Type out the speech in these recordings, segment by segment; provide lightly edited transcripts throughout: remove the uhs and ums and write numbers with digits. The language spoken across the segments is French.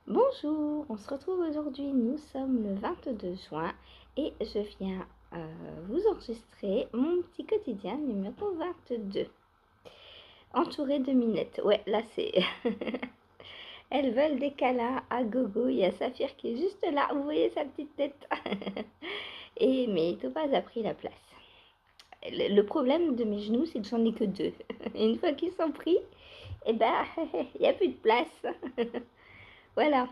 Bonjour, on se retrouve aujourd'hui, nous sommes le 22 juin et je viens vous enregistrer mon petit quotidien numéro 22. Entourée de minettes, ouais là c'est... Elles veulent des câlins à gogo, il y a Saphir qui est juste là, vous voyez sa petite tête. Mais Topaz a pris la place. Le problème de mes genoux c'est que j'en ai que deux. Une fois qu'ils sont pris, eh ben il n'y a plus de place. Voilà.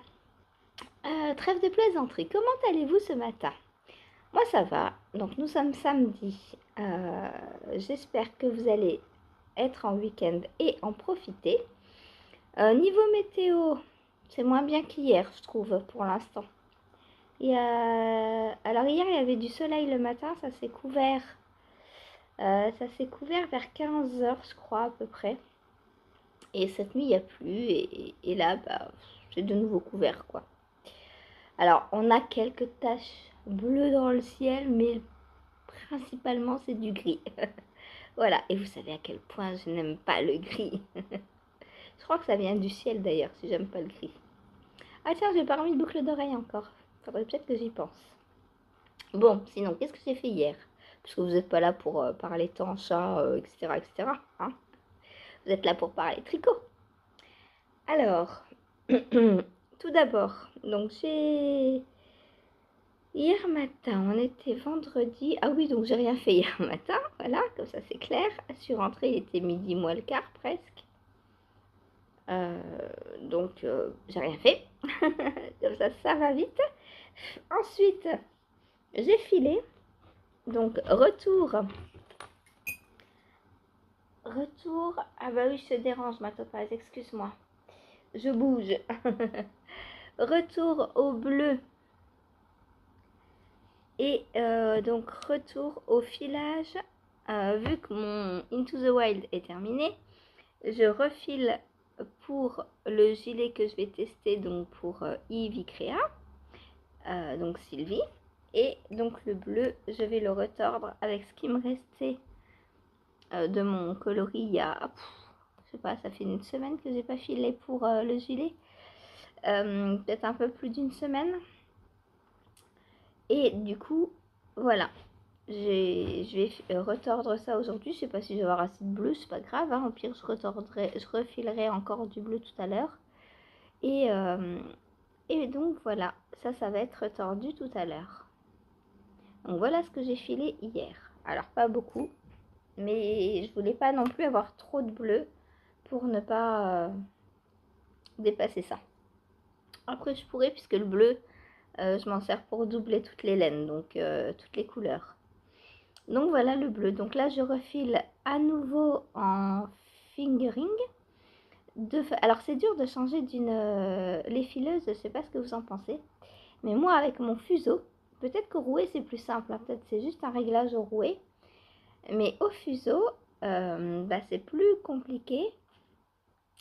Trêve de plaisanterie, comment allez-vous ce matin? Moi ça va, donc nous sommes samedi. J'espère que vous allez être en week-end et en profiter. Niveau météo, c'est moins bien qu'hier, je trouve, pour l'instant. Alors hier, il y avait du soleil le matin, ça s'est couvert. Ça s'est couvert vers 15 heures, je crois, à peu près. Et cette nuit, il n'y a plus. Et là, bah, c'est de nouveau couvert, quoi. Alors, on a quelques taches bleues dans le ciel, mais principalement, c'est du gris. Voilà, et vous savez à quel point je n'aime pas le gris. Je crois que ça vient du ciel d'ailleurs, si j'aime pas le gris. Ah tiens, j'ai pas remis de boucle d'oreille encore. Faudrait peut-être que j'y pense. Bon, sinon, qu'est-ce que j'ai fait hier? Parce que vous n'êtes pas là pour parler temps, chat, etc. etc. Hein, vous êtes là pour parler tricot. Alors, tout d'abord, donc j'ai... Hier matin, on était vendredi. Ah oui, donc j'ai rien fait hier matin. Voilà, comme ça c'est clair. Je suis rentrée, il était midi moins le quart presque. Donc j'ai rien fait. Comme ça va vite. Ensuite, j'ai filé. Donc retour. Ah bah oui, je te dérange ma topaz, excuse-moi. Je bouge. Retour au bleu. Et donc retour au filage. Vu que mon Into the Wild est terminé, je refile pour le gilet que je vais tester, donc pour Yves Icrea, donc Sylvie. Et donc le bleu, je vais le retordre avec ce qui me restait de mon coloris il y a, je sais pas, ça fait une semaine que j'ai pas filé pour le gilet. Peut-être un peu plus d'une semaine. Et du coup, voilà. Je vais retordre ça aujourd'hui. Je sais pas si je vais avoir assez de bleu, c'est pas grave. Hein. Au pire, je refilerai encore du bleu tout à l'heure. Et donc voilà, ça va être tordu tout à l'heure. Donc voilà ce que j'ai filé hier. Alors pas beaucoup, mais je voulais pas non plus avoir trop de bleu pour ne pas dépasser ça. Après je pourrais, puisque le bleu, je m'en sers pour doubler toutes les laines, donc toutes les couleurs. Donc voilà le bleu. Donc là je refile à nouveau en fingering. Alors c'est dur de changer d'une... les fileuses, je sais pas ce que vous en pensez. Mais moi, avec mon fuseau, peut-être qu'au rouet, c'est plus simple. Hein, peut-être c'est juste un réglage au rouet. Mais au fuseau, bah, c'est plus compliqué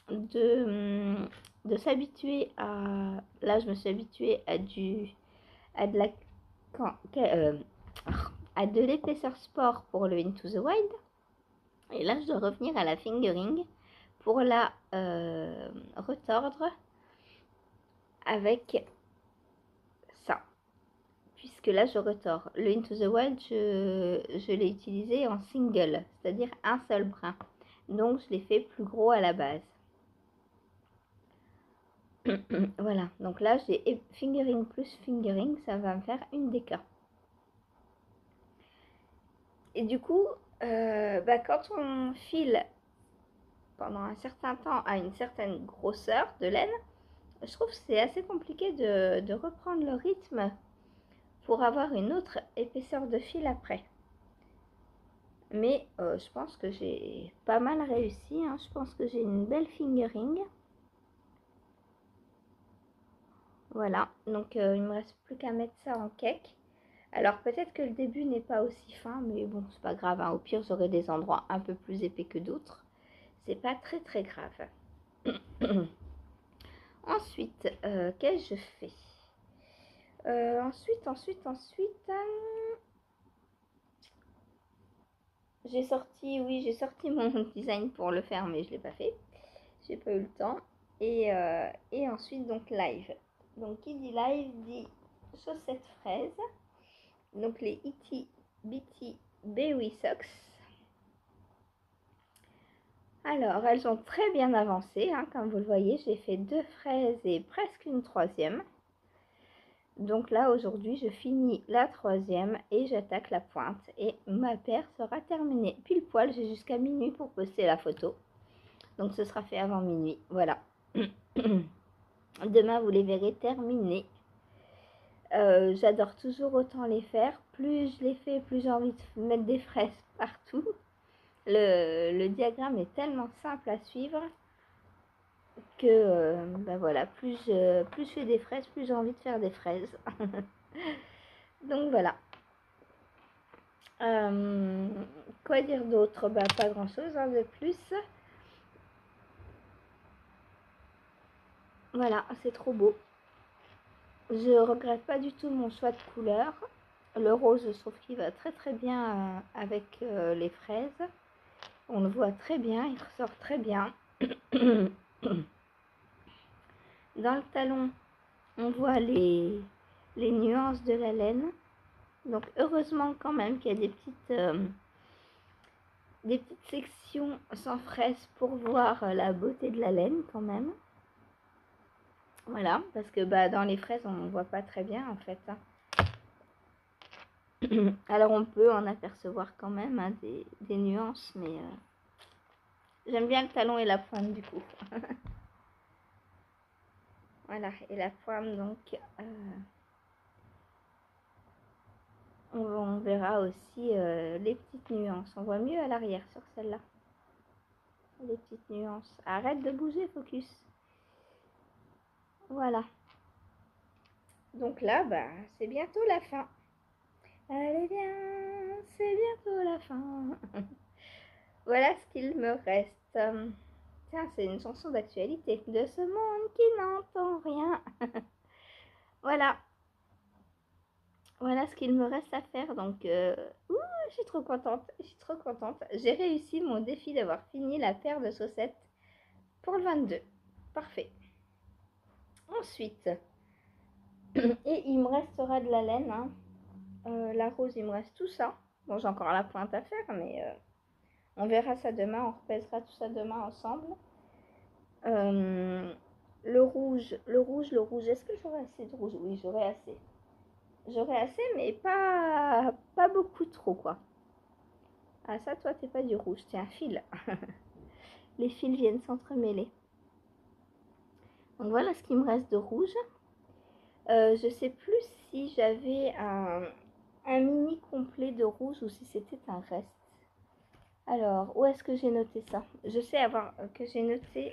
de s'habituer à... Là, je me suis habituée à de la... à de l'épaisseur sport pour le Into the Wild. Et là, je dois revenir à la fingering pour la retordre avec ça. Puisque là je retors. Le Into the Wild, je l'ai utilisé en single, c'est-à-dire un seul brin. Donc je l'ai fait plus gros à la base. Voilà, donc là j'ai fingering plus fingering, ça va me faire une déca. Et du coup, bah, quand on file pendant un certain temps à une certaine grosseur de laine, je trouve que c'est assez compliqué de reprendre le rythme pour avoir une autre épaisseur de fil après. Mais je pense que j'ai pas mal réussi. Hein. Je pense que j'ai une belle fingering. Voilà, donc il me reste plus qu'à mettre ça en cake. Alors peut-être que le début n'est pas aussi fin, mais bon, c'est pas grave. Hein. Au pire, j'aurai des endroits un peu plus épais que d'autres. C'est pas très très grave. Ensuite, qu'est-ce que je fais? Ensuite, j'ai sorti mon design pour le faire, mais je l'ai pas fait. J'ai pas eu le temps. et ensuite donc live. Donc qui dit live dit chaussettes fraises. Donc les Ity Bitty Berry Socks. Alors elles ont très bien avancé, hein, comme vous le voyez, j'ai fait 2 fraises et presque une 3e. Donc là aujourd'hui je finis la 3e et j'attaque la pointe et ma paire sera terminée. Pile poil, j'ai jusqu'à minuit pour poster la photo. Donc ce sera fait avant minuit, voilà. Demain vous les verrez terminés. J'adore toujours autant les faire. Plus je les fais, plus j'ai envie de mettre des fraises partout. Le diagramme est tellement simple à suivre que ben voilà, plus je fais des fraises, plus j'ai envie de faire des fraises. Donc voilà. Quoi dire d'autre? Bah, pas grand chose, hein, de plus. Voilà, c'est trop beau. Je regrette pas du tout mon choix de couleur. Le rose, je trouve qu'il va très très bien avec les fraises. On le voit très bien, il ressort très bien. Dans le talon, on voit les nuances de la laine. Donc heureusement quand même qu'il y a des petites sections sans fraises pour voir la beauté de la laine quand même. Voilà, parce que bah, dans les fraises, on ne voit pas très bien en fait. Hein. Alors on peut en apercevoir quand même, hein, des nuances, mais j'aime bien le talon et la pointe du coup. Voilà, et la pointe donc, on verra aussi les petites nuances. On voit mieux à l'arrière sur celle-là. Les petites nuances. Arrête de bouger, Focus. Voilà. Donc là, bah, c'est bientôt la fin. Allez bien, c'est bientôt la fin. Voilà ce qu'il me reste. Tiens, c'est une chanson d'actualité. De ce monde qui n'entend rien. Voilà. Voilà ce qu'il me reste à faire. Donc, je suis trop contente. Je suis trop contente. J'ai réussi mon défi d'avoir fini la paire de chaussettes pour le 22. Parfait. Ensuite, et il me restera de la laine. Hein. La rose, il me reste tout ça. Bon, j'ai encore la pointe à faire, mais on verra ça demain. On repèsera tout ça demain ensemble. Le rouge. Est-ce que j'aurai assez de rouge? Oui, j'aurai assez. J'aurai assez, mais pas beaucoup trop, quoi. Ah, ça, toi, t'es pas du rouge, c'est un fil. Les fils viennent s'entremêler. Donc voilà ce qui me reste de rouge. Je sais plus si j'avais un mini complet de rouge ou si c'était un reste. Alors, où est-ce que j'ai noté ça? Je sais que j'ai noté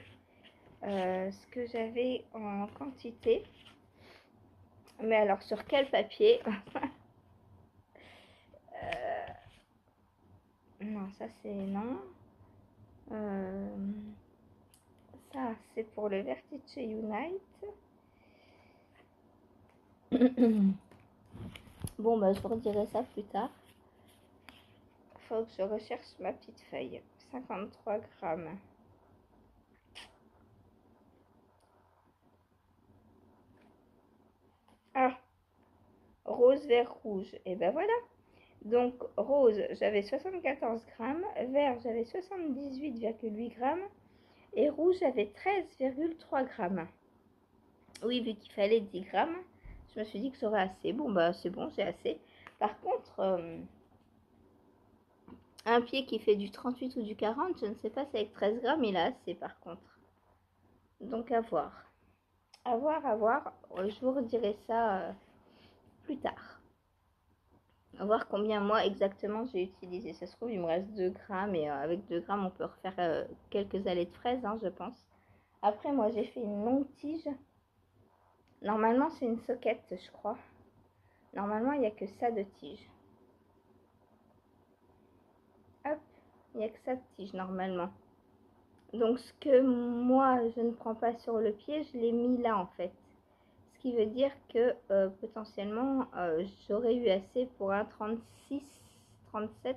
ce que j'avais en quantité. Mais alors, sur quel papier? Non, ça c'est non. Ça, c'est pour le Vertice Unite. Bon, bah, je vous redirai ça plus tard. Faut que je recherche ma petite feuille. 53 grammes. Ah, rose, vert, rouge. Et ben voilà. Donc, rose, j'avais 74 grammes. Vert, j'avais 78,8 grammes. Et rouge, j'avais 13,3 grammes. Oui, vu qu'il fallait 10 grammes, je me suis dit que ça aurait assez. Bon, bah, c'est bon, j'ai assez. Par contre, un pied qui fait du 38 ou du 40, je ne sais pas si avec 13 grammes, il a assez par contre. Donc, à voir. À voir, à voir. Je vous redirai ça plus tard. À voir combien moi exactement j'ai utilisé. Ça se trouve, il me reste 2 grammes et avec 2 grammes, on peut refaire quelques allées de fraises, hein, je pense. Après, moi, j'ai fait une longue tige. Normalement, c'est une soquette, je crois. Normalement, il n'y a que ça de tige. Hop, il n'y a que ça de tige, normalement. Donc, ce que moi, je ne prends pas sur le pied, je l'ai mis là, en fait. Ce qui veut dire que potentiellement, j'aurais eu assez pour un 36, 37.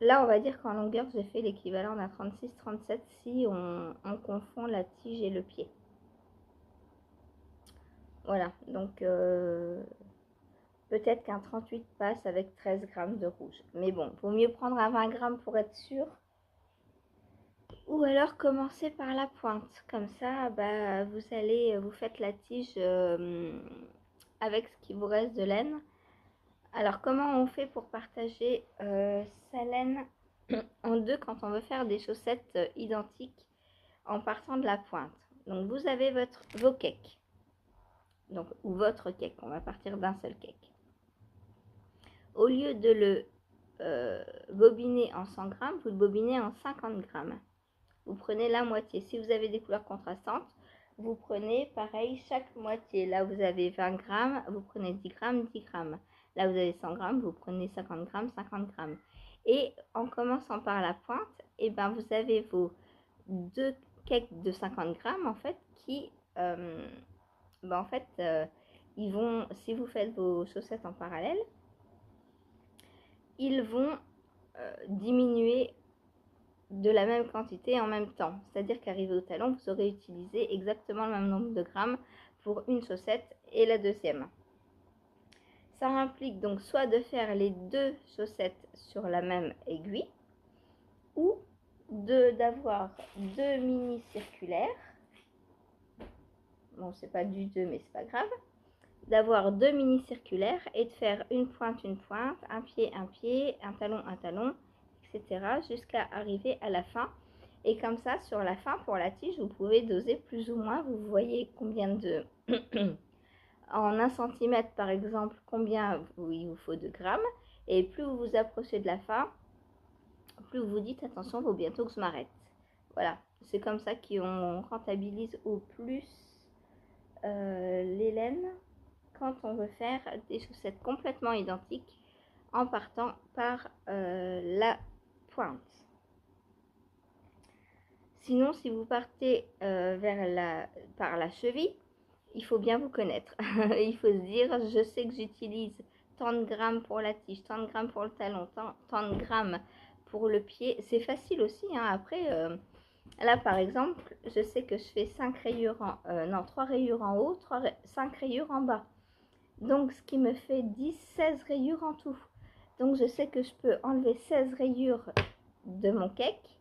là, on va dire qu'en longueur, j'ai fait l'équivalent d'un 36-37 si on confond la tige et le pied. Voilà, donc peut-être qu'un 38 passe avec 13 grammes de rouge. Mais bon, vaut mieux prendre un 20 grammes pour être sûr. Ou alors commencer par la pointe. Comme ça, bah, vous faites la tige avec ce qui vous reste de laine. Alors, comment on fait pour partager sa laine en deux quand on veut faire des chaussettes identiques en partant de la pointe? Donc, vous avez vos cakes. Donc, ou votre cake. On va partir d'un seul cake. Au lieu de le bobiner en 100 grammes, vous le bobinez en 50 grammes. Vous prenez la moitié. Si vous avez des couleurs contrastantes, vous prenez pareil chaque moitié. Là, vous avez 20 grammes, vous prenez 10 grammes, 10 grammes. Là, vous avez 100 grammes, vous prenez 50 grammes, 50 grammes. Et en commençant par la pointe, et ben, vous avez vos deux cakes de 50 grammes, en fait, qui, en fait, ils vont, si vous faites vos chaussettes en parallèle, ils vont diminuer de la même quantité en même temps. C'est-à-dire qu'arrivé au talon, vous aurez utilisé exactement le même nombre de grammes pour une chaussette et la deuxième. Ça implique donc soit de faire les deux chaussettes sur la même aiguille ou d'avoir deux mini circulaires. Bon, c'est pas du 2, mais c'est pas grave. D'avoir deux mini circulaires et de faire une pointe, un pied, un talon, etc. jusqu'à arriver à la fin. Et comme ça, sur la fin, pour la tige, vous pouvez doser plus ou moins. Vous voyez combien de... en 1 cm, par exemple, combien il vous faut de grammes. Et plus vous vous approchez de la fin, plus vous vous dites, attention, il faut bientôt que je m'arrête. Voilà, c'est comme ça qu'on rentabilise au plus les laines quand on veut faire des chaussettes complètement identiques en partant par la pointe. Sinon, si vous partez par la cheville, il faut bien vous connaître. Il faut se dire, je sais que j'utilise tant de grammes pour la tige, tant de grammes pour le talon, tant de grammes pour le pied. C'est facile aussi, hein. Après, là par exemple, je sais que je fais 5 rayures 3 rayures en haut, 5 rayures en bas. Donc, ce qui me fait 10-16 rayures en tout. Donc, je sais que je peux enlever 16 rayures de mon cake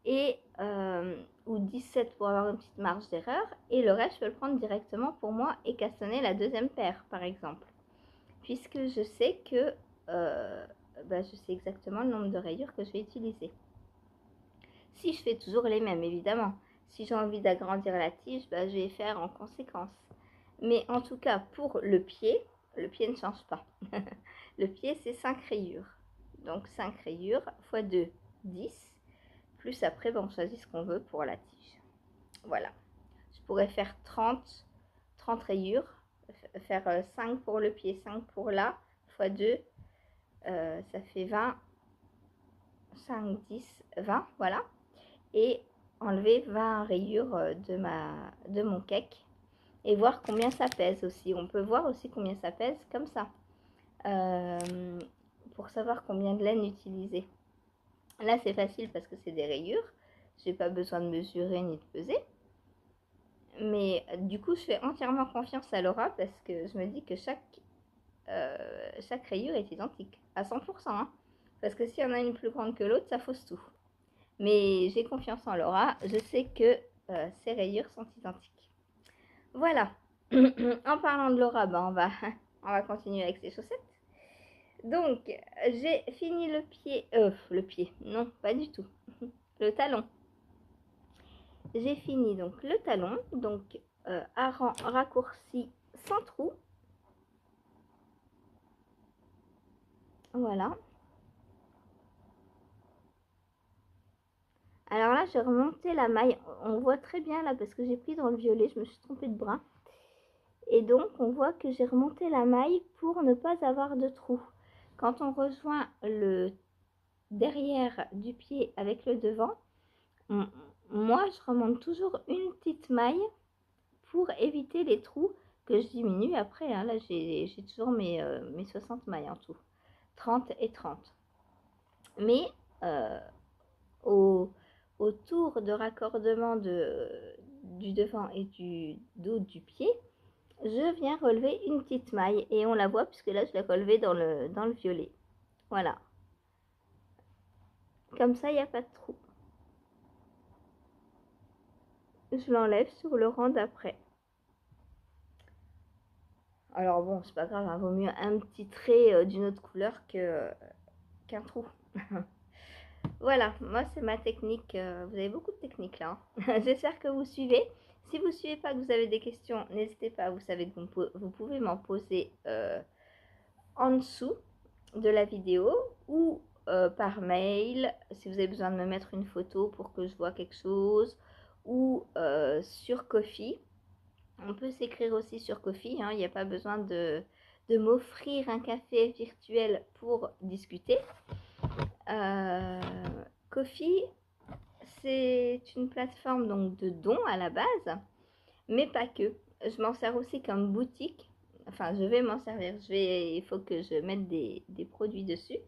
et ou 17 pour avoir une petite marge d'erreur. Et le reste, je peux le prendre directement pour moi et cassonner la deuxième paire, par exemple. Puisque je sais que je sais exactement le nombre de rayures que je vais utiliser. Si je fais toujours les mêmes, évidemment. Si j'ai envie d'agrandir la tige, je vais faire en conséquence. Mais en tout cas, pour le pied ne change pas. Le pied, c'est 5 rayures. Donc 5 rayures x 2, 10. Plus après, on choisit ce qu'on veut pour la tige. Voilà. Je pourrais faire 30 rayures. Faire 5 pour le pied, 5 pour là, x 2. Ça fait 20. 5, 10, 20. Voilà. Et enlever 20 rayures de mon cake. Et voir combien ça pèse aussi. On peut voir aussi combien ça pèse comme ça. Pour savoir combien de laine utiliser. Là, c'est facile parce que c'est des rayures. Je n'ai pas besoin de mesurer ni de peser. Mais du coup, je fais entièrement confiance à Laura parce que je me dis que chaque rayure est identique à 100%. Hein. Parce que s'il y en a une plus grande que l'autre, ça fausse tout. Mais j'ai confiance en Laura. Je sais que ces rayures sont identiques. Voilà. En parlant de Laura, on va continuer avec ses chaussettes. Donc, j'ai fini le pied, non, pas du tout, le talon. J'ai fini donc le talon, donc à raccourci sans trou. Voilà. Alors là, j'ai remonté la maille. On voit très bien là parce que j'ai pris dans le violet, je me suis trompée de brin. Et donc, on voit que j'ai remonté la maille pour ne pas avoir de trou. Quand on rejoint le derrière du pied avec le devant, moi, je remonte toujours une petite maille pour éviter les trous que je diminue après. Hein. Là, j'ai toujours mes 60 mailles en tout. 30 et 30. Mais au, tour de raccordement du devant et du dos du pied, je viens relever une petite maille et on la voit puisque là je l'ai relevée dans le violet. Voilà. Comme ça, il n'y a pas de trou. Je l'enlève sur le rang d'après. Alors bon, c'est pas grave, hein, vaut mieux un petit trait d'une autre couleur qu'un trou. Voilà, moi c'est ma technique. Vous avez beaucoup de techniques là, hein. J'espère que vous suivez. Si vous ne suivez pas, que vous avez des questions, n'hésitez pas. Vous savez que vous pouvez m'en poser en dessous de la vidéo ou par mail si vous avez besoin de me mettre une photo pour que je vois quelque chose, ou sur Ko-fi. On peut s'écrire aussi sur Ko-fi, hein. Il n'y a pas besoin de m'offrir un café virtuel pour discuter. Ko-fi, c'est une plateforme donc de dons à la base, mais pas que. Je m'en sers aussi comme boutique. Enfin, je vais m'en servir. Il faut que je mette des produits dessus.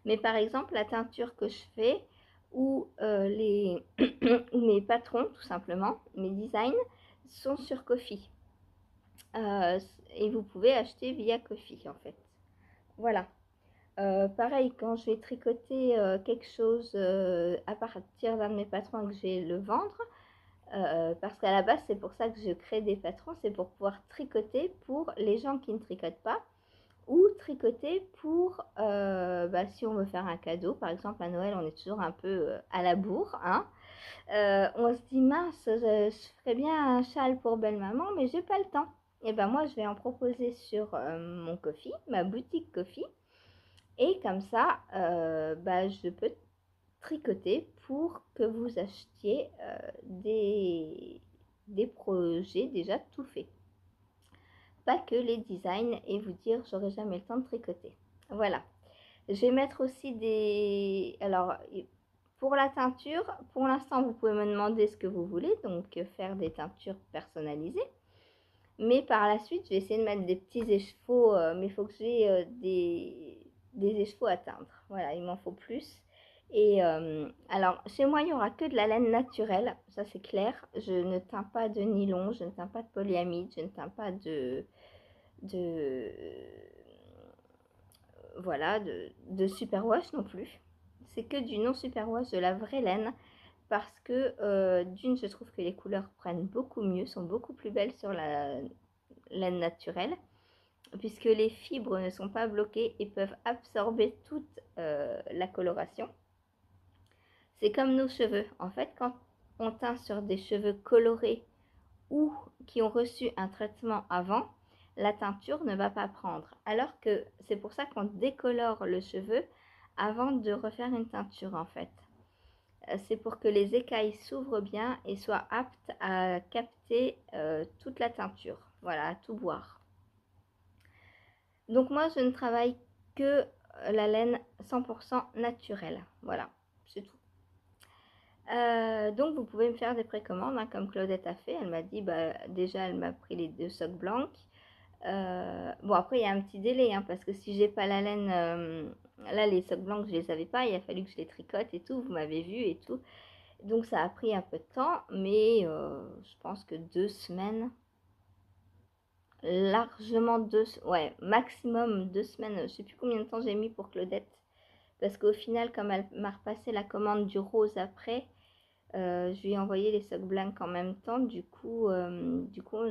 Mais par exemple, la teinture que je fais, ou ou mes patrons, tout simplement, mes designs, sont sur Ko-fi. Et vous pouvez acheter via Ko-fi, en fait. Voilà. Pareil, quand je vais tricoter quelque chose à partir d'un de mes patrons et que je vais le vendre, parce qu'à la base, c'est pour ça que je crée des patrons, c'est pour pouvoir tricoter pour les gens qui ne tricotent pas, ou tricoter pour, si on veut faire un cadeau. Par exemple, à Noël, on est toujours un peu à la bourre, hein. On se dit, mince, je ferais bien un châle pour belle-maman, mais j'ai pas le temps. Et ben moi, je vais en proposer sur mon Ko-fi, ma boutique Ko-fi. Et comme ça, je peux tricoter pour que vous achetiez des projets déjà tout faits. Pas que les designs et vous dire j'aurai jamais le temps de tricoter. Voilà. Je vais mettre aussi des... Alors, pour la teinture, pour l'instant, vous pouvez me demander ce que vous voulez, donc faire des teintures personnalisées. Mais par la suite, je vais essayer de mettre des petits écheveaux, mais il faut que j'ai des écheveaux à teindre. Voilà, il m'en faut plus. Et alors, chez moi, il n'y aura que de la laine naturelle, ça c'est clair. Je ne teins pas de nylon, je ne teins pas de polyamide, je ne teins pas voilà, de superwash non plus. C'est que du non superwash, de la vraie laine, parce que d'une, je trouve que les couleurs prennent beaucoup mieux, sont beaucoup plus belles sur la laine naturelle, puisque les fibres ne sont pas bloquées et peuvent absorber toute la coloration. C'est comme nos cheveux. En fait, quand on teint sur des cheveux colorés ou qui ont reçu un traitement avant, la teinture ne va pas prendre. Alors que c'est pour ça qu'on décolore le cheveu avant de refaire une teinture, en fait. C'est pour que les écailles s'ouvrent bien et soient aptes à capter toute la teinture. Voilà, à tout boire. Donc moi, je ne travaille que la laine 100% naturelle. Voilà, c'est tout. Donc vous pouvez me faire des précommandes, hein, comme Claudette a fait. Elle m'a dit, déjà elle m'a pris les 2 socks blancs. Bon, après il y a un petit délai, hein, parce que si j'ai pas la laine, là les socks blancs je les avais pas, il a fallu que je les tricote et tout, vous m'avez vu et tout. Donc ça a pris un peu de temps, mais je pense que 2 semaines, largement maximum 2 semaines. Je sais plus combien de temps j'ai mis pour Claudette, parce qu'au final, comme elle m'a repassé la commande du rose après, je lui ai envoyé les socks blancs en même temps. Du coup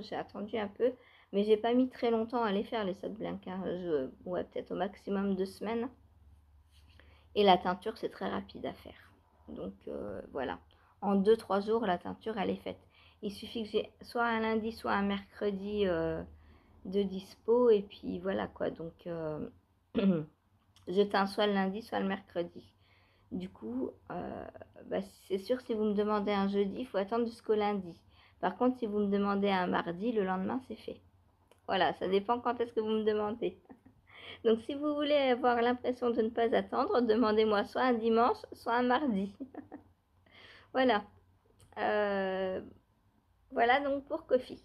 j'ai attendu un peu, mais j'ai pas mis très longtemps à les faire, les socks blancs, hein. Peut-être au maximum 2 semaines. Et la teinture, c'est très rapide à faire. Donc voilà, en 2-3 jours, la teinture, elle est faite. Il suffit que j'ai soit un lundi, soit un mercredi de dispo, et puis voilà quoi. Donc je teins soit le lundi, soit le mercredi. Du coup, c'est sûr, si vous me demandez un jeudi, il faut attendre jusqu'au lundi. Par contre, si vous me demandez un mardi, le lendemain, c'est fait. Voilà, ça dépend quand est-ce que vous me demandez. Donc, si vous voulez avoir l'impression de ne pas attendre, demandez-moi soit un dimanche, soit un mardi. Voilà. Voilà donc pour Ko-fi.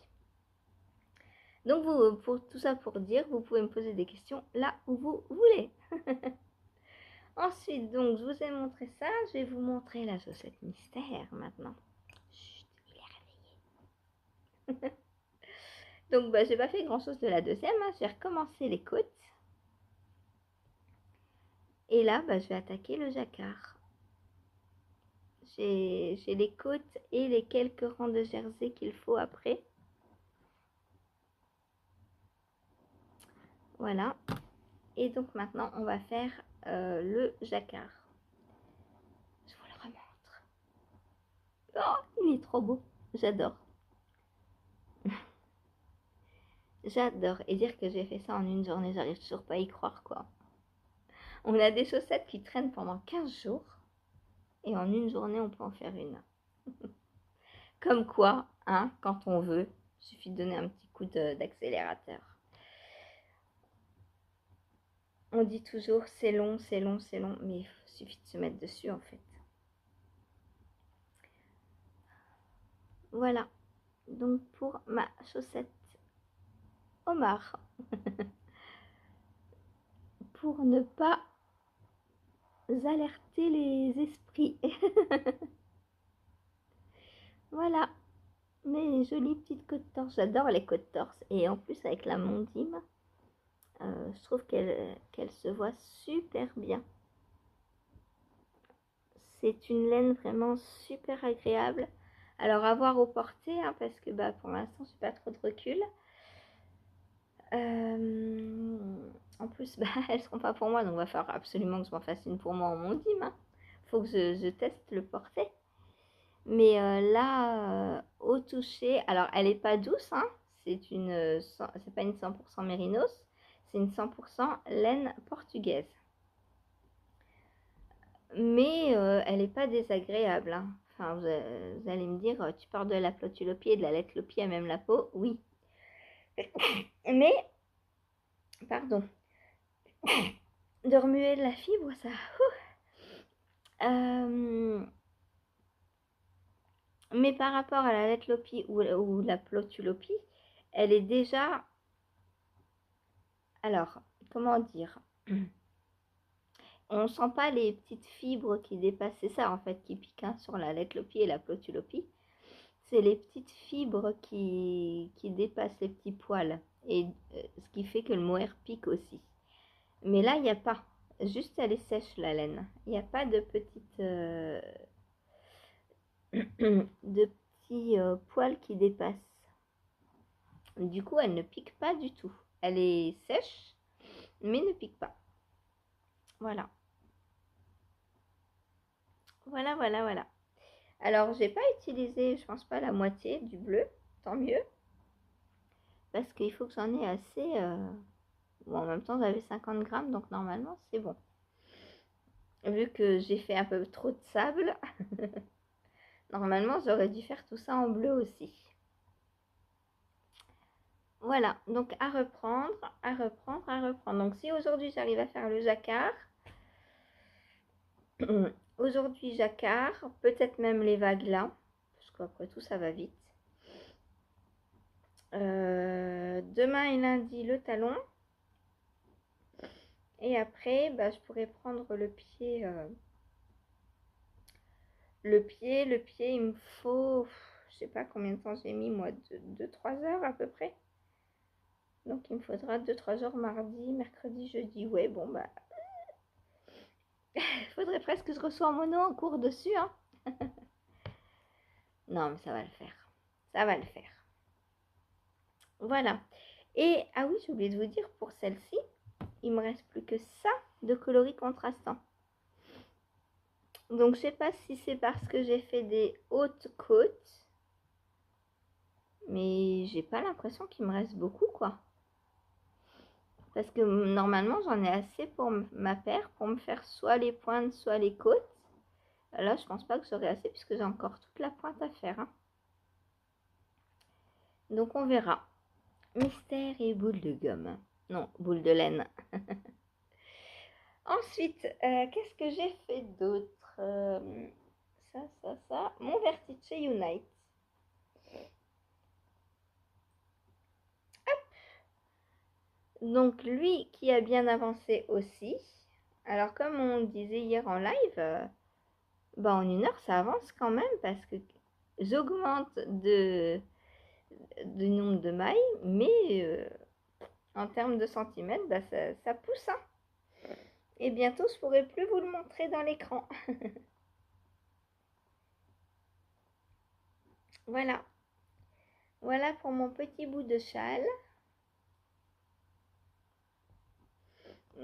Donc, pour tout ça pour dire, vous pouvez me poser des questions là où vous voulez. Ensuite, donc, je vous ai montré ça. Je vais vous montrer la chaussette mystère maintenant. Chut, il est réveillé. Donc, bah, j'ai pas fait grand chose de la deuxième. Hein. J'ai recommencé les côtes. Et là, bah, je vais attaquer le jacquard. J'ai les côtes et les quelques rangs de jersey qu'il faut après. Voilà. Et donc maintenant, on va faire le jacquard. Je vous le remontre. Oh, il est trop beau. J'adore. J'adore. Et dire que j'ai fait ça en une journée, j'arrive toujours pas à y croire, quoi. On a des chaussettes qui traînent pendant 15 jours. Et en une journée, on peut en faire une. Comme quoi, hein, quand on veut, il suffit de donner un petit coup d'accélérateur. On dit toujours c'est long, c'est long, c'est long, mais il suffit de se mettre dessus en fait. Voilà, donc pour ma chaussette homard. Pour ne pas alerter les esprits. Voilà, mes jolies petites côtes torse. J'adore les côtes torse. Et en plus avec la mondime, je trouve qu'elle se voit super bien. C'est une laine vraiment super agréable. Alors à voir au porté, hein, parce que bah, pour l'instant je n'ai pas trop de recul. En plus, bah, elles ne seront pas pour moi, donc il va falloir absolument que je m'en fasse une pour moi en mondime. Hein. Faut que je teste le porté. Mais là, au toucher, alors elle n'est pas douce, hein. C'est pas une 100% mérinos, c'est une 100% laine portugaise. Mais elle n'est pas désagréable. Hein. Enfin, vous allez me dire, tu parles de la plotulopie et de la lettlopie à même la peau. Oui. Mais, pardon, de remuer de la fibre, ça... mais par rapport à la lettlopie ou la plotulopie, elle est déjà... Alors, comment dire? On sent pas les petites fibres qui dépassent. C'est ça, en fait, qui pique hein, sur la lettlopie et la plotulopie. C'est les petites fibres qui dépassent les petits poils. Et ce qui fait que le mohair pique aussi. Mais là, il n'y a pas. Juste, elle est sèche, la laine. Il n'y a pas de petites... de petits poils qui dépassent. Du coup, elle ne pique pas du tout. Elle est sèche, mais ne pique pas. Voilà. Voilà, voilà, voilà. Alors, j'ai pas utilisé, je pense pas la moitié du bleu. Tant mieux. Parce qu'il faut que j'en ai assez... Bon, en même temps, j'avais 50 grammes, donc normalement, c'est bon. Vu que j'ai fait un peu trop de sable, normalement, j'aurais dû faire tout ça en bleu aussi. Voilà, donc à reprendre, à reprendre, à reprendre. Donc si aujourd'hui j'arrive à faire le jacquard, aujourd'hui jacquard, peut-être même les vagues là, parce qu'après tout ça va vite. Demain et lundi le talon. Et après, bah, je pourrais prendre le pied. Le pied, il me faut, je sais pas combien de temps j'ai mis moi, 2-3 heures à peu près. Donc il me faudra 2-3 heures mardi, mercredi, jeudi. Ouais, bon bah, il faudrait presque que je reçois en mono en cours dessus. Hein. Non, mais ça va le faire. Ça va le faire. Voilà. Et, ah oui, j'ai oublié de vous dire, pour celle-ci, il me reste plus que ça de coloris contrastants. Donc, je sais pas si c'est parce que j'ai fait des hautes côtes, mais j'ai pas l'impression qu'il me reste beaucoup, quoi. Parce que normalement, j'en ai assez pour ma paire, pour me faire soit les pointes, soit les côtes. Là, je pense pas que j'aurai assez, puisque j'ai encore toute la pointe à faire. Hein. Donc, on verra. Mystère et boule de gomme. Non, boule de laine. Ensuite, qu'est-ce que j'ai fait d'autre ça. Mon Vertice Unite. Hop. Donc, lui qui a bien avancé aussi. Alors comme on disait hier en live, bah en 1 heure ça avance quand même parce que j'augmente du nombre de mailles, mais en termes de centimètres, bah ça pousse, hein. Et bientôt je pourrai plus vous le montrer dans l'écran. Voilà. Voilà pour mon petit bout de châle.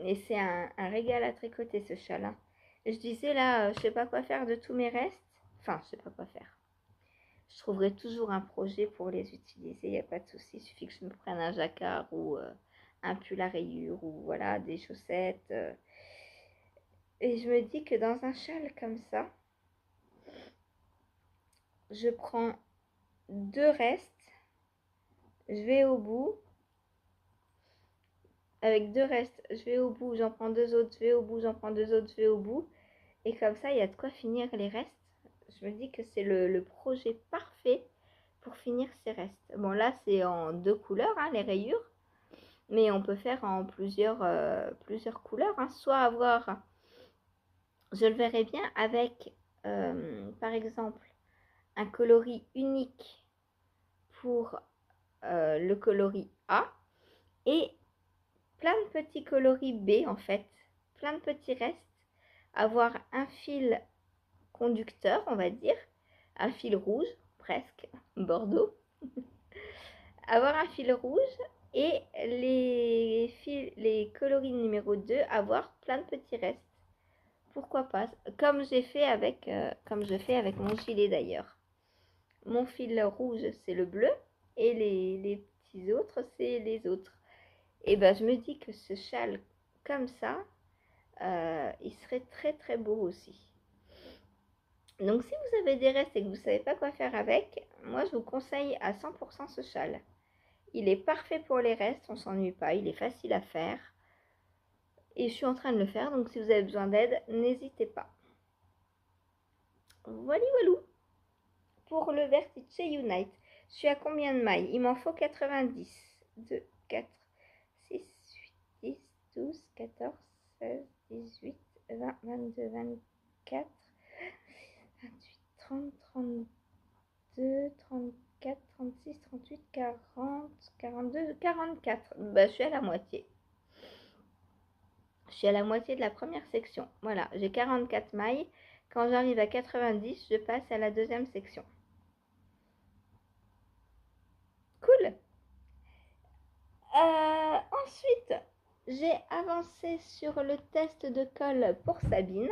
Et c'est un régal à tricoter ce châle, hein. Je disais là, je sais pas quoi faire de tous mes restes. Enfin, je sais pas quoi faire. Je trouverai toujours un projet pour les utiliser, il n'y a pas de souci. Il suffit que je me prenne un jacquard ou un pull à rayures ou voilà, des chaussettes. Et je me dis que dans un châle comme ça, je prends 2 restes, je vais au bout. Avec 2 restes, je vais au bout, j'en prends 2 autres, je vais au bout, j'en prends 2 autres, je vais au bout. Et comme ça, il y a de quoi finir les restes. Je me dis que c'est le projet parfait pour finir ces restes. Bon, là, c'est en 2 couleurs, hein, les rayures. Mais on peut faire en plusieurs couleurs, hein. Soit avoir, je le verrais bien avec, par exemple, un coloris unique pour le coloris A et plein de petits coloris B en fait, plein de petits restes. Avoir un fil conducteur, on va dire, un fil rouge, presque, bordeaux. Avoir un fil rouge et les coloris numéro 2, avoir plein de petits restes. Pourquoi pas, comme j'ai fait avec, comme je fais avec mon gilet d'ailleurs. Mon fil rouge, c'est le bleu et les petits autres, c'est les autres. Et ben, je me dis que ce châle comme ça, il serait très très beau aussi. Donc si vous avez des restes et que vous ne savez pas quoi faire avec, moi je vous conseille à 100% ce châle. Il est parfait pour les restes, on s'ennuie pas, il est facile à faire. Et je suis en train de le faire, donc si vous avez besoin d'aide, n'hésitez pas. Voilà, voilà. Pour le Vertice Unite, je suis à combien de mailles? Il m'en faut 90. 2, 4, 6, 8, 10, 12, 14, 16, 18, 20, 22, 24, 28, 30, 32, 34, 36, 38, 40, 42, 44. Bah, je suis à la moitié. Je suis à la moitié de la première section. Voilà, j'ai 44 mailles. Quand j'arrive à 90, je passe à la deuxième section. Cool. Ensuite, j'ai avancé sur le test de colle pour Sabine.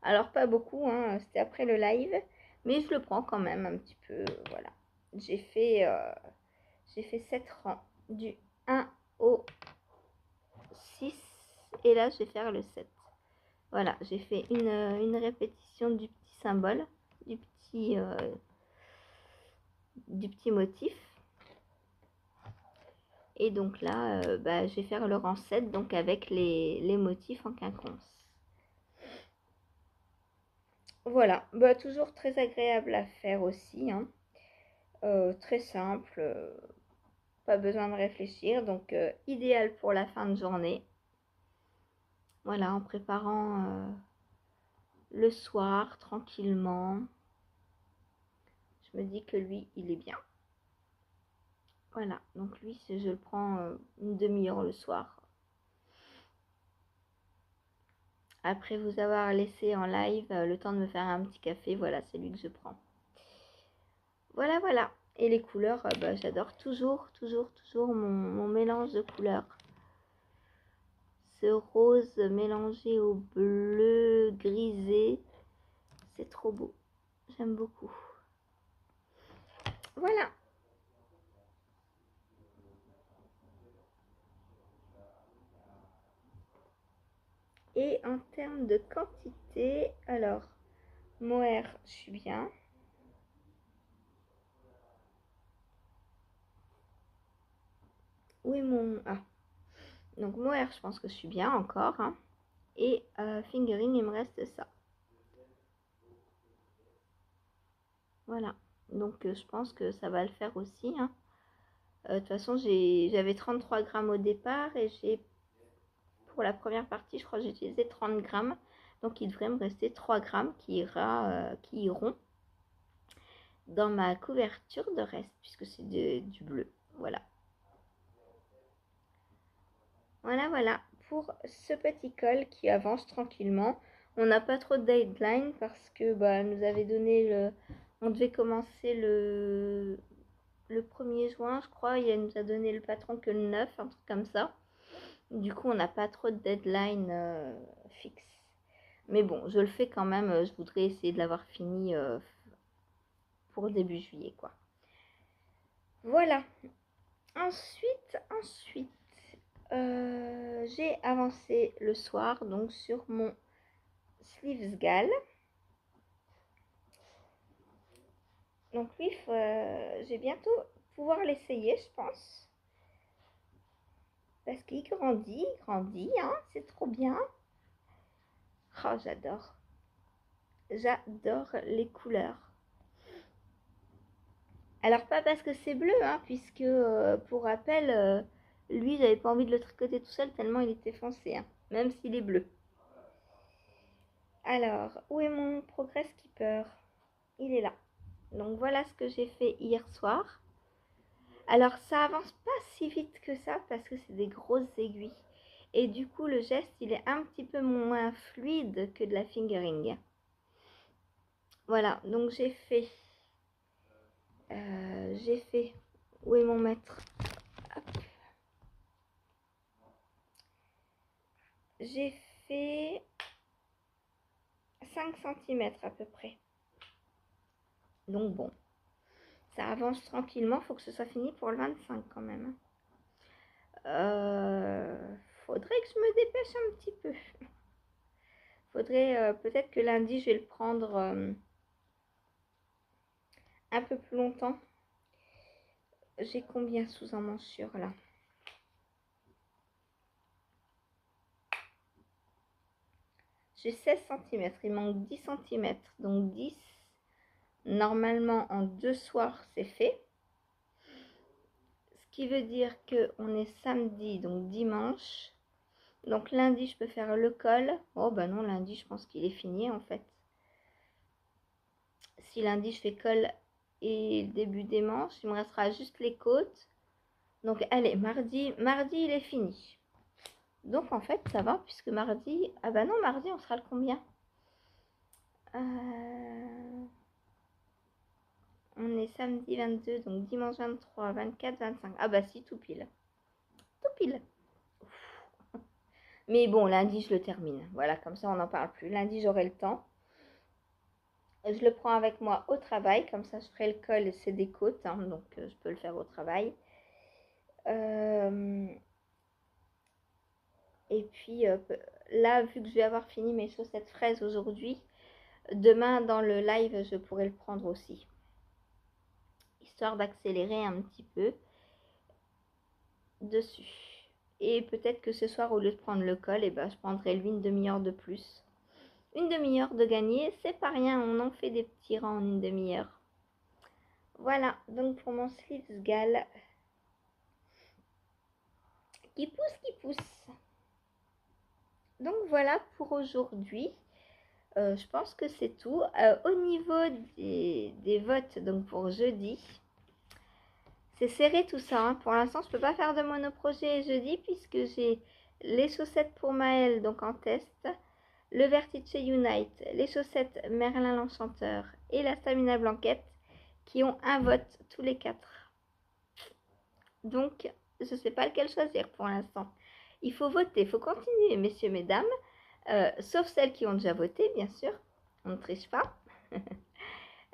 Alors pas beaucoup, hein, c'était après le live, mais je le prends quand même un petit peu. Voilà, j'ai fait 7 rangs, du 1 au 6, et là je vais faire le 7. Voilà, j'ai fait une répétition du petit symbole, du petit motif. Et donc là, bah, je vais faire le rang 7, donc avec les motifs en quinconce. Voilà, bah, toujours très agréable à faire aussi, hein. Très simple, pas besoin de réfléchir, donc idéal pour la fin de journée. Voilà, en préparant le soir tranquillement. Je me dis que lui, il est bien. Voilà, donc lui, je le prends une demi-heure le soir. Après vous avoir laissé en live le temps de me faire un petit café, voilà, c'est lui que je prends. Voilà, voilà. Et les couleurs, bah, j'adore toujours mon mélange de couleurs. Ce rose mélangé au bleu grisé, c'est trop beau. J'aime beaucoup. Voilà. Et en termes de quantité, alors, mohair, je suis bien. Oui, mon... Ah. Donc, mohair, je pense que je suis bien encore, hein. Et fingering, il me reste ça. Voilà. Donc, je pense que ça va le faire aussi, hein. De toute façon, j'avais 33 grammes au départ et j'ai pour la première partie, je crois que j'ai utilisé 30 grammes. Donc il devrait me rester 3 grammes qui iront dans ma couverture de reste, puisque c'est du bleu. Voilà. Voilà pour ce petit col qui avance tranquillement. On n'a pas trop de deadline parce que elle nous avait donné on devait commencer le 1er juin, je crois. Et elle nous a donné le patron que le 9, un truc comme ça. Du coup, on n'a pas trop de deadline fixe. Mais bon, je le fais quand même. Je voudrais essayer de l'avoir fini pour début juillet, quoi. Voilà. Ensuite, j'ai avancé le soir donc sur mon Sleeves Gal. Donc lui, j'ai bientôt pouvoir l'essayer, je pense. Parce qu'il grandit, hein, c'est trop bien. Oh, j'adore. J'adore les couleurs. Alors pas parce que c'est bleu, hein, puisque pour rappel, lui, j'avais pas envie de le tricoter tout seul tellement il était foncé, hein, même s'il est bleu. Alors, où est mon Progress Keeper? Il est là. Donc voilà ce que j'ai fait hier soir. Alors ça avance pas si vite que ça parce que c'est des grosses aiguilles. Et du coup le geste il est un petit peu moins fluide que de la fingering. Voilà, donc j'ai fait... Où est mon mètre? J'ai fait 5 cm à peu près. Donc bon, ça avance tranquillement, faut que ce soit fini pour le 25 quand même. Faudrait que je me dépêche un petit peu. Faudrait peut-être que lundi je vais le prendre un peu plus longtemps. J'ai combien sous emmanchure là? J'ai 16 cm, il manque 10 cm, donc 10. Normalement en 2 soirs c'est fait. Ce qui veut dire qu'on est samedi, donc dimanche. Donc lundi je peux faire le col. Oh bah non, lundi je pense qu'il est fini en fait. Si lundi je fais col et début des manches, il me restera juste les côtes. Donc allez, mardi il est fini. Donc en fait ça va puisque mardi... Ah bah non, mardi on sera le combien? On est samedi 22, donc dimanche 23, 24, 25. Ah bah si, tout pile. Tout pile. Mais bon, lundi je le termine. Voilà, comme ça on n'en parle plus. Lundi j'aurai le temps. Je le prends avec moi au travail, comme ça je ferai le col et c'est des côtes, hein, donc je peux le faire au travail. Et puis là, vu que je vais avoir fini mes chaussettes fraises aujourd'hui, demain dans le live je pourrai le prendre aussi. Histoire d'accélérer un petit peu dessus. Et peut-être que ce soir, au lieu de prendre le col, je prendrai lui une demi-heure de plus. Une demi-heure de gagner, c'est pas rien, on en fait des petits rangs en une demi-heure. Voilà, donc pour mon sleeves gal qui pousse. Donc voilà pour aujourd'hui. Je pense que c'est tout. Au niveau des votes, donc pour jeudi, c'est serré tout ça. Hein. Pour l'instant, je ne peux pas faire de monoprojet jeudi puisque j'ai les chaussettes pour Maëlle, donc en test, le Vertice Unite, les chaussettes Merlin l'Enchanteur et la Stamina Blanquette qui ont un vote tous les 4. Donc, je ne sais pas lequel choisir pour l'instant. Il faut voter, il faut continuer, messieurs, mesdames, sauf celles qui ont déjà voté, bien sûr. On ne triche pas.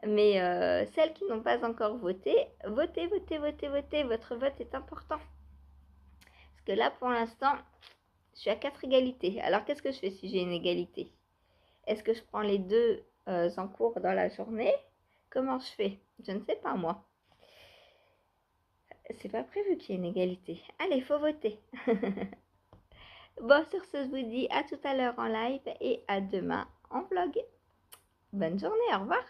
Mais celles qui n'ont pas encore voté, votez. Votre vote est important. Parce que là, pour l'instant, je suis à 4 égalités. Alors, qu'est-ce que je fais si j'ai une égalité? Est-ce que je prends les deux en cours dans la journée? Comment je fais? Je ne sais pas, moi. C'est pas prévu qu'il y ait une égalité. Allez, il faut voter. Bon, sur ce, je vous dis à tout à l'heure en live et à demain en vlog. Bonne journée, au revoir.